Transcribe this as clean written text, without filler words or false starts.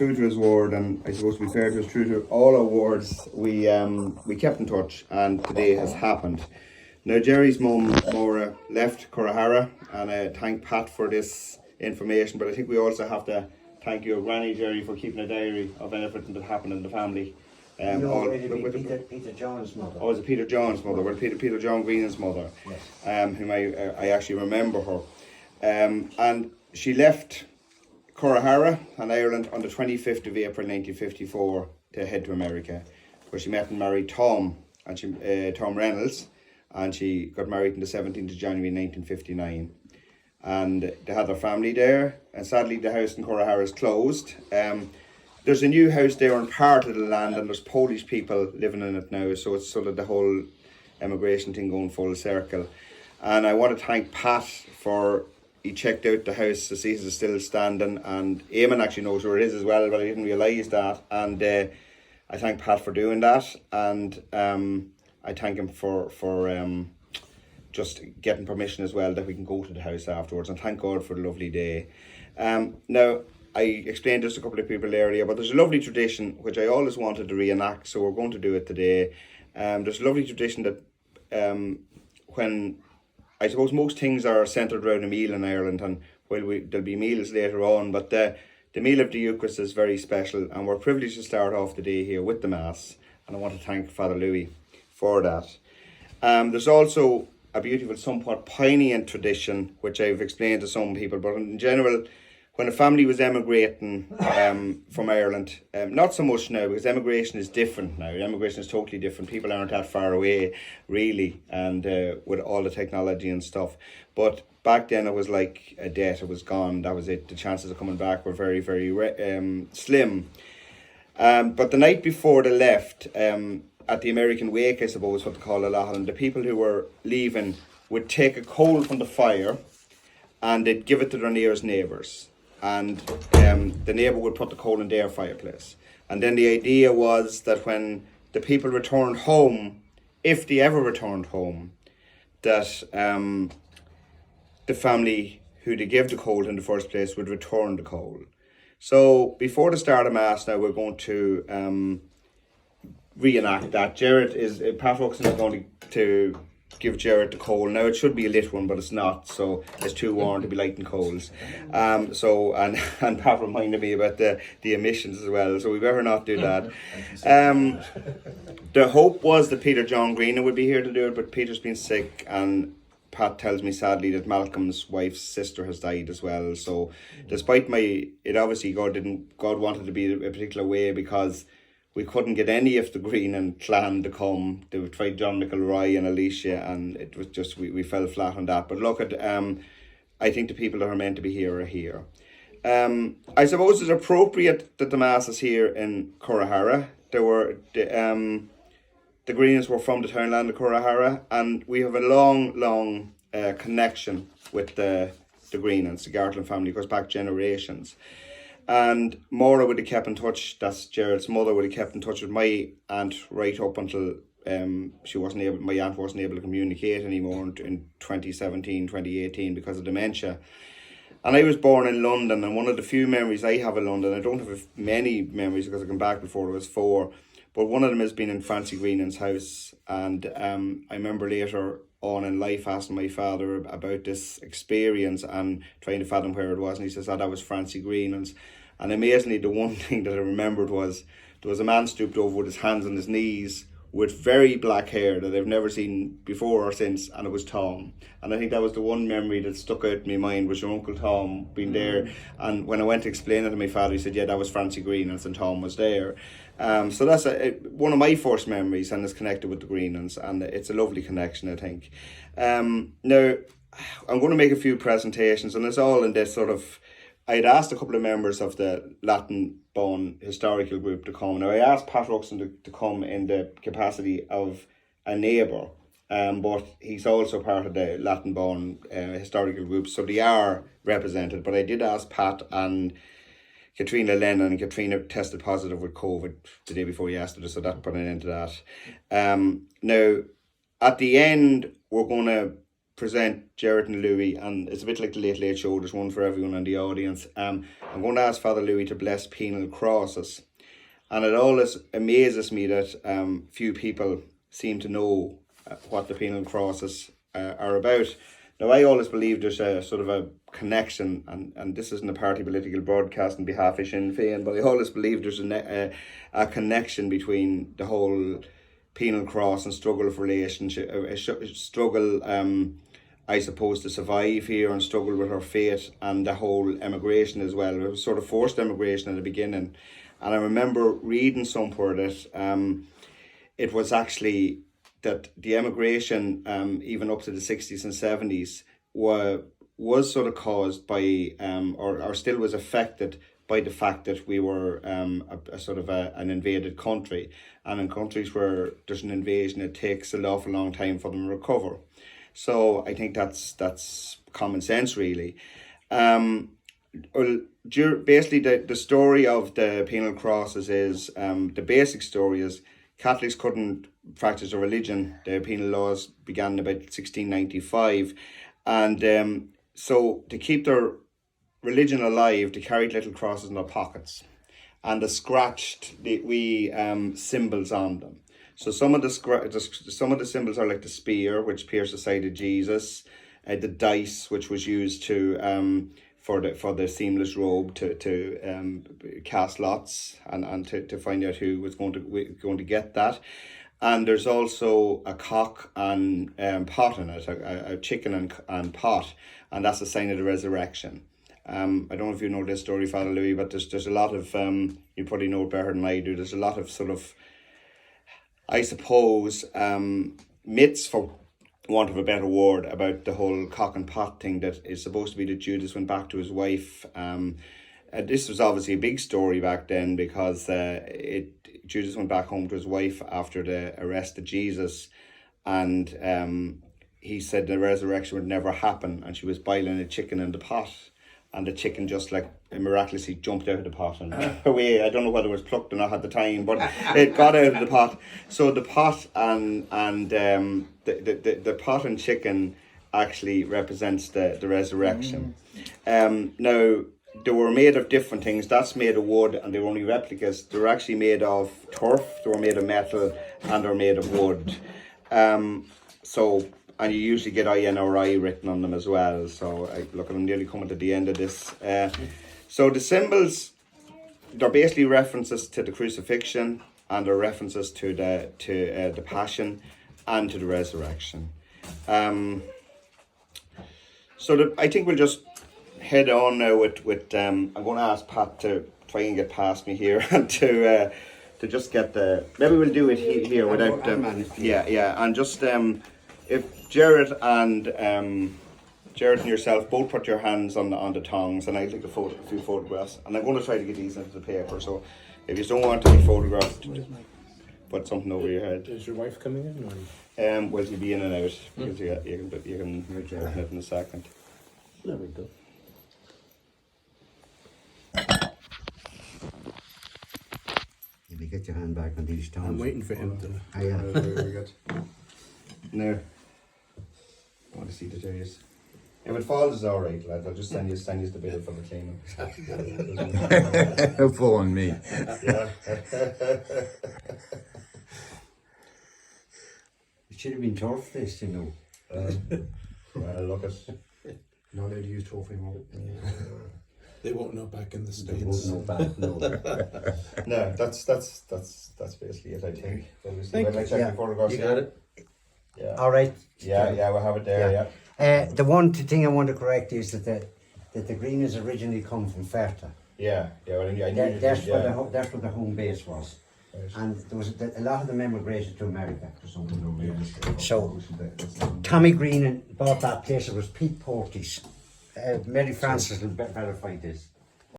True to his word, and I suppose to be fair to us, true to all our words, we kept in touch, and today has happened. Now, Jerry's mum, Maura, left Currahara, and I thank Pat for this information, but I think we also have to thank your granny, Jerry, for keeping a diary of everything that happened in the family. Peter John's mother. Oh, it was Peter John's mother, well, Peter John Green's mother, yes. Whom I actually remember her. And she left Currahara and Ireland on the 25th of April 1954 to head to America, where she met and married Tom, and Tom Reynolds, and she got married on the 17th of January 1959. And they had their family there, and sadly the house in Currahara is closed. There's a new house there on part of the land, and there's Polish people living in it now, so it's sort of the whole emigration thing going full circle. And I want to thank Pat for, he checked out the house to see if it's still standing, and Eamon actually knows where it is as well, but I didn't realise that. And I thank Pat for doing that, and I thank him for just getting permission as well that we can go to the house afterwards, and thank God for the lovely day. Now, I explained this to a couple of people earlier, but there's a lovely tradition which I always wanted to reenact, so we're going to do it today. There's a lovely tradition that when, I suppose most things are centred around a meal in Ireland, and there'll be meals later on, but the meal of the Eucharist is very special, and we're privileged to start off the day here with the Mass, and I want to thank Father Louis for that. There's also a beautiful, somewhat poignant tradition, which I've explained to some people, but in general, when a family was emigrating from Ireland, not so much now, because emigration is different now. Emigration is totally different. People aren't that far away, really, and with all the technology and stuff. But back then it was like a death. It was gone. That was it. The chances of coming back were very, very slim. But the night before they left, at the American wake, I suppose, what they call a lot of them, the people who were leaving would take a coal from the fire and they'd give it to their nearest neighbours. And the neighbour would put the coal in their fireplace. And then the idea was that when the people returned home, if they ever returned home, that the family who they gave the coal in the first place would return the coal. So before the start of Mass now, we're going to reenact that. Pat Ruxon is going to give Jared the coal. Now it should be a lit one, but it's not, so it's too warm to be lighting coals. And Pat reminded me about the emissions as well, so we better not do that. The hope was that Peter John Green would be here to do it, but Peter's been sick, and Pat tells me sadly that Malcolm's wife's sister has died as well. So despite God wanted to be a particular way, because we couldn't get any of the Green and clan to come. They tried John McElroy and Alicia, and it was just, we fell flat on that. But look at, I think the people that are meant to be here are here. I suppose it's appropriate that the Mass is here in Currahara. The Greens were from the townland of Currahara, and we have a long connection with the Greenlands. The Gartland family goes back generations. And Maura would have kept in touch, that's Gerald's mother, would have kept in touch with my aunt right up until my aunt wasn't able to communicate anymore in 2017, 2018 because of dementia. And I was born in London, and one of the few memories I have of London, I don't have many memories because I came back before I was 4, but one of them has been in Francie Greenan's house. And I remember later on in life asking my father about this experience and trying to fathom where it was, and he says, that was Francie Greenan's. And amazingly, the one thing that I remembered was there was a man stooped over with his hands on his knees with very black hair that I've never seen before or since, and it was Tom. And I think that was the one memory that stuck out in my mind, was your Uncle Tom being there. And when I went to explain it to my father, he said, yeah, that was Francie Greenan's and Tom was there. So that's one of my first memories, and it's connected with the Greenlands, and it's a lovely connection, I think. Now, I'm going to make a few presentations, and it's all in this sort of, I'd asked a couple of members of the Latin-born historical group to come. Now, I asked Pat Ruxon to come in the capacity of a neighbour, but he's also part of the Latin-born historical group, so they are represented. But I did ask Pat and Katrina Lennon, and Katrina tested positive with COVID the day before yesterday, so that put an end to that. Now, at the end, we're going to present Jared and Louis, and it's a bit like the Late Late Show, there's one for everyone in the audience. I'm going to ask Father Louis to bless penal crosses. And it always amazes me that few people seem to know what the penal crosses are about. Now, I always believe there's a sort of a connection, and this isn't a party political broadcast on behalf of Sinn Féin, but I always believe there's a connection between the whole penal cross and struggle of relationship, struggle, I suppose, to survive here and struggle with her faith, and the whole emigration as well. It was sort of forced emigration at the beginning. And I remember reading somewhere that it was actually that the emigration, even up to the 60s and 70s, was sort of caused by, or still was affected by the fact that we were a sort of an invaded country. And in countries where there's an invasion, it takes an awful long time for them to recover. So I think that's common sense, really. Well, basically the story of the penal crosses is, the basic story is Catholics couldn't practice a religion. The penal laws began in about 1695, and so to keep their religion alive, they carried little crosses in their pockets, and they scratched the wee symbols on them. So some of the symbols are like the spear, which pierced the side of Jesus, the dice, which was used to for the seamless robe to cast lots and to find out who was going to get that. And there's also a cock and pot in it, a chicken and pot, and that's a sign of the resurrection. I don't know if you know this story, Father Louis, but there's a lot of, you probably know it better than I do, there's a lot of sort of, I suppose, myths, for want of a better word, about the whole cock and pot thing, that is supposed to be that Judas went back to his wife. This was obviously a big story back then, because Judas went back home to his wife after the arrest of Jesus, and he said the resurrection would never happen, and she was boiling a chicken in the pot, and the chicken just like miraculously jumped out of the pot and away. I don't know whether it was plucked or not at the time, but it got out of the pot. So the pot and the pot and chicken actually represents the resurrection. Now, they were made of different things. That's made of wood, and they were only replicas. They were actually made of turf, they were made of metal, and they're made of wood. And you usually get INRI written on them as well. So I'm nearly coming to the end of this. So the symbols, they're basically references to the crucifixion, and they're references to the passion and to the resurrection. I think we'll just head on now with I'm going to ask Pat to try and get past me here and to just get maybe we'll do it here without and just if Jared and yourself both put your hands on the tongs, and I'll take a few photographs, and I'm going to try to get these into the paper. So if you don't want to be photographed, put something over your head. Is your wife coming in? Or? Well, you'll be in and out, because you can open it in a second. There we go. If you get your hand back on these tongs. I'm waiting for him to. Very good. Now, I want to see the days. If it falls, it's all right, lads. I'll just send you the bill for the cleaning. Full on me. Yeah. It should have been turf, this, you know. Well, look at. Not allowed to use turf anymore. They won't know back in the They States. won't know back, no. No, that's basically it, I think. Thank When I check you. the photographs, You got it? Yeah. All right. Yeah, we'll have it there. Yeah. The one thing I want to correct is that the green has originally come from Ferta. Yeah. Well, I knew That's yeah. where the home base was. Right. And there was a lot of them emigrated to America for something. So Tommy Green bought that place. It was Pete Porty's. Mary Francis will verify this.